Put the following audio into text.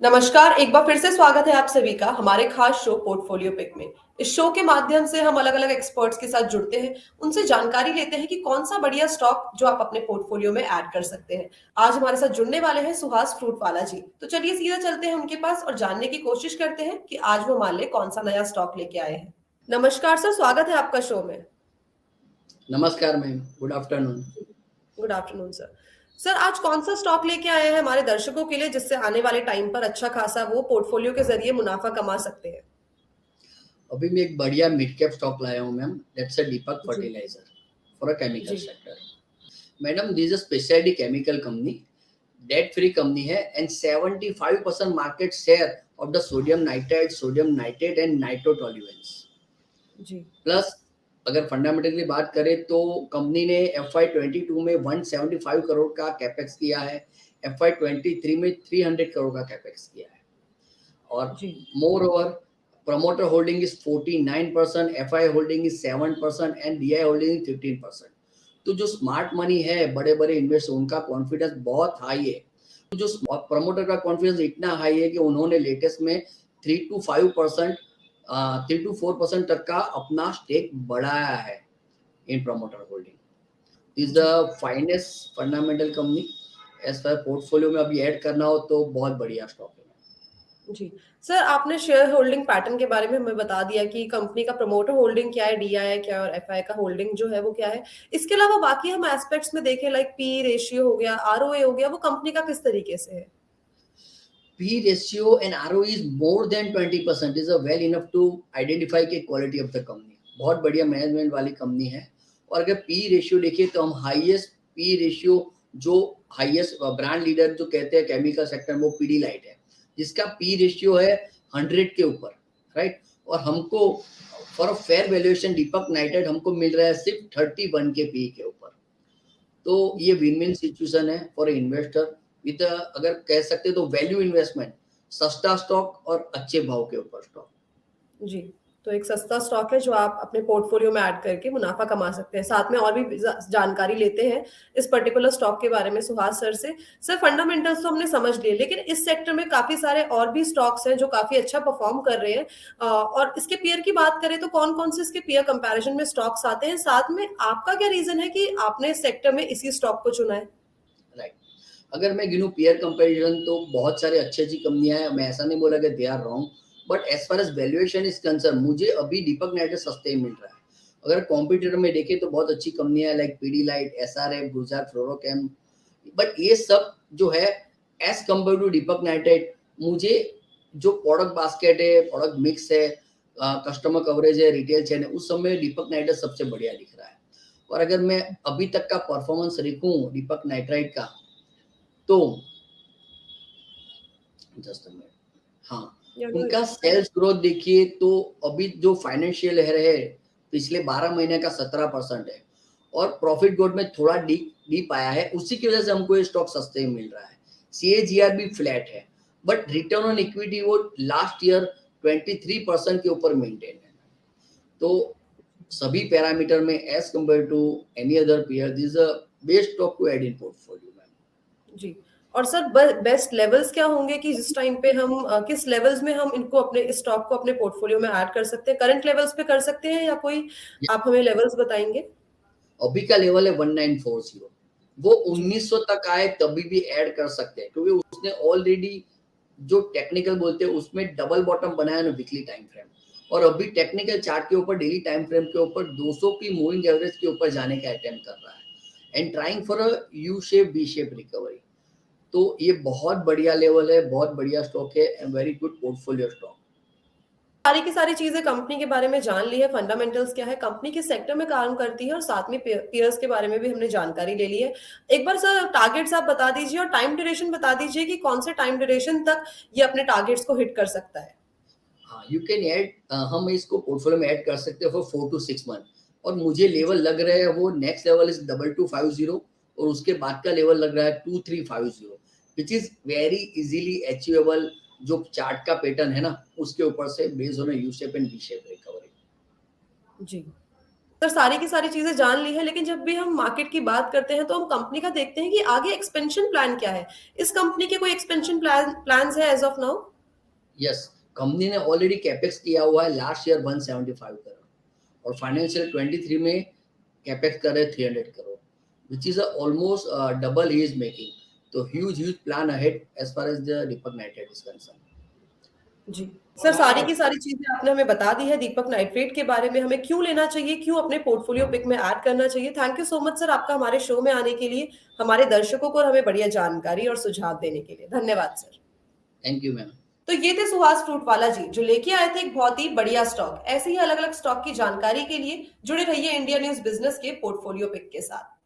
नमस्कार, एक बार फिर से स्वागत है आप सभी का हमारे खास शो पोर्टफोलियो पिक में। इस शो के माध्यम से हम अलग-अलग एक्सपर्ट्स के साथ जुड़ते हैं, उनसे जानकारी लेते हैं कि कौन सा बढ़िया स्टॉक जो आप अपने पोर्टफोलियो में ऐड कर सकते हैं। आज हमारे साथ जुड़ने वाले हैं सुहास फ्रूटवाला जी। तो चलिए सीधा चलते हैं उनके पास और जानने की कोशिश करते हैं कि आज वो हमारे लिए कौन सा नया स्टॉक लेके आए हैं। नमस्कार सर, स्वागत है आपका शो में। नमस्कार ma'am, good afternoon. Good afternoon sir. Sir आज कौन सा स्टॉक लेके आए हैं हमारे दर्शकों के लिए जिससे आने वाले टाइम पर अच्छा खासा वो पोर्टफोलियो के जरिए मुनाफा कमा सकते हैं? अभी मैं एक बढ़िया मिड कैप स्टॉक लाया हूँ मैम, दैट्स अ दीपक जी फर्टिलाइजर फॉर अ केमिकल जी sector. Madam, this a speciality chemical company, debt free company है and 75% market share of the sodium nitrate and nitrotoluenes. जी प्लस अगर फंडामेंटली बात करें तो कंपनी ने FY22 में 175 करोड़ का कैपेक्स किया है, FY23 में 300 करोड़ का कैपेक्स किया है। और जी moreover promoter holding is 49%, FI holding is 7% and DI holding is 15%। तो जो स्मार्ट मनी है, बड़े बड़े इन्वेस्टर, उनका कॉन्फिडेंस बहुत हाई है। तो जो प्रमोटर का कॉन्फिडेंस इतना हाई है कि उन्होंने लेटेस्ट में 3 to 4% तक का अपना स्टेक बढ़ाया है in promoter holding. Is the जी फाइनेस्ट फंडामेंटल कंपनी एज पर पोर्टफोलियो में अभी ऐड करना हो तो बहुत बढ़िया स्टॉक है। जी सर, आपने शेयर होल्डिंग पैटर्न के बारे में हमें बता दिया कि कंपनी का प्रमोटर होल्डिंग क्या है, डीआई क्या है और एफआई का होल्डिंग जो है वो क्या है। इसके अलावा बाकी हम एस्पेक्ट्स में देखें लाइक पी रेशियो हो गया, आरओए हो गया, वो कंपनी का किस तरीके से है? P ratio and ROE is more than 20% is a well enough to identify के quality of the company। बहुत बढ़िया मैनेजमेंट वाली कंपनी है। और अगर P रेशियो देखिए तो हम हाईएस्ट P रेशियो जो हाईएस्ट ब्रांड लीडर जो कहते हैं केमिकल सेक्टर में वो पीडीलाइट है, जिसका P रेशियो है 100 के ऊपर, राइट। और हमको for a fair valuation Deepak nitrate हमको मिल रहा है सिर्फ 31 के P के ऊपर। तो ये विन विन सिचुएशन है फॉर इन्वेस्टर विद, अगर कह सकते तो वैल्यू इन्वेस्टमेंट, सस्ता स्टॉक और अच्छे भाव के ऊपर स्टॉक। जी, तो एक सस्ता स्टॉक है जो आप अपने पोर्टफोलियो में ऐड करके मुनाफा कमा सकते हैं। साथ में और भी जानकारी लेते हैं इस पर्टिकुलर स्टॉक के बारे में सुहास सर से। सर फंडामेंटल्स तो हमने समझ लिए, लेकिन इस सेक्टर में काफी सारे और भी स्टॉक्स हैं जो काफी अच्छा परफॉर्म कर रहे हैं। और इसके पीयर की बात करें तो कौन कौन से इसके पीयर कंपैरिजन में स्टॉक्स आते हैं? साथ में आपका क्या रीजन है कि आपने इस सेक्टर में इसी स्टॉक को चुना है? राइट, अगर मैं गिनूं पीयर कंपैरिजन तो बहुत सारे अच्छी अच्छी कंपनियां हैं, मैं ऐसा नहीं बोला कि they are wrong, but as far as valuation is concern मुझे अभी दीपक नाइट्रेट सस्ते मिल रहा है। अगर कॉम्पिटिटर में देखें तो बहुत अच्छी कंपनियां like Pidilite, SRF, Gujarat Fluorochem, but ये सब जो है as compare to Deepak Nitrate, मुझे जो प्रोडक्ट बास्केट है, प्रोडक्ट मिक्स है, कस्टमर कवरेज है, रिटेल चेन है, उस समय दीपक नाइट्रेट सबसे बढ़िया दिख रहा है। और अगर मैं अभी तक का परफॉर्मेंस देखूं दीपक नाइट्राइट का तो जस्ट अ मिनट, हाँ, या नो उनका इशू। सेल्स ग्रोथ देखिए तो अभी जो फाइनेंशियल है पिछले 12 महीने का 17% है और प्रॉफिट ग्रोथ में थोड़ा डीप आया है, उसी की वजह से हमको ये स्टॉक सस्ते में मिल रहा है। CAGR भी फ्लैट है, बट रिटर्न ऑन इक्विटी वो लास्ट ईयर 23% के ऊपर मेंटेन है। तो सभी पैरामीटर में as compare to any other peer this a best stock to add in portfolio ma'am. जी। और सर बेस्ट लेवल्स क्या होंगे कि जिस टाइम पे हम किस लेवल्स में हम इनको अपने इस स्टॉक को अपने पोर्टफोलियो में ऐड कर सकते हैं? करंट लेवल्स पे कर सकते हैं या कोई आप हमें लेवल्स बताएंगे? अभी का लेवल है 1940, वो जी 1900 तक आए तभी भी ऐड कर सकते हैं क्योंकि उसने ऑलरेडी जो टेक्निकल बोलते हैं उसमें डबल बॉटम बनाया ना वीकली टाइम फ्रेम, और अभी टेक्निकल चार्ट के ऊपर डेली टाइम फ्रेम के ऊपर 200 की मूविंग एवरेज के ऊपर जाने का अटेम्प्ट कर रहा है and trying for a U shape V shape recovery. तो ये बहुत बढ़िया लेवल है, बहुत बढ़िया स्टॉक है and very good portfolio stock. सारी की सारी चीजें कंपनी के बारे में जान ली है, फंडामेंटल्स क्या है, कंपनी किस सेक्टर में काम करती है और साथ में पीयर्स के बारे में भी हमने जानकारी ले ली है। एक बार सर टारगेट्स आप बता दीजिए और टाइम ड्यूरेशन बता दीजिए कि कौन से टाइम ड्यूरेशन तक ये अपने टारगेट्स को हिट कर सकता है। हाँ, यू कैन ऐड, हम इसको पोर्टफोलियो में ऐड कर सकते हैं फॉर 4 to 6 मंथ, और मुझे लेवल लग रहा है वो नेक्स्ट लेवल इज 2250 और उसके बाद का लेवल लग रहा है 2350, which is very easily achievable. जो चार्ट का पैटर्न है ना उसके ऊपर से based on U shape and V shape recovery. जी सर सारी की सारी चीजें जान ली है, लेकिन जब भी हम मार्केट की बात करते हैं तो हम कंपनी का देखते हैं कि आगे एक्सपेंशन प्लान क्या है। इस कंपनी के कोई एक्सपेंशन प्लान्स है as of now? Yes, company ने ऑलरेडी कैपेक्स किया हुआ है लास्ट ईयर 175 करोड़ और फाइनेंशियल 23 में कैपेक्स कर रहे 300 crore, which is almost double ही इज मेकिंग। तो huge plan ahead as far as the Deepak Nitrate is concern. जी। सर सारी की सारी चीजें आपने हमें बता दी है दीपक नाइट्रेट के बारे में, हमें क्यों लेना चाहिए, क्यों अपने पोर्टफोलियो पिक में ऐड करना चाहिए। Thank you so much sir आपका हमारे शो में आने के लिए, हमारे दर्शकों को और हमें बढ़िया जानकारी और सुझाव देने के लिए। धन्यवाद सर। Thank you ma'am. तो ये थे सुहास फ्रूटवाला जी, जो लेके आए थे एक बहुत ही बढ़िया स्टॉक। ऐसे ही अलग अलग स्टॉक की जानकारी के लिए जुड़े रहिए इंडिया न्यूज बिजनेस के पोर्टफोलियो पिक के साथ।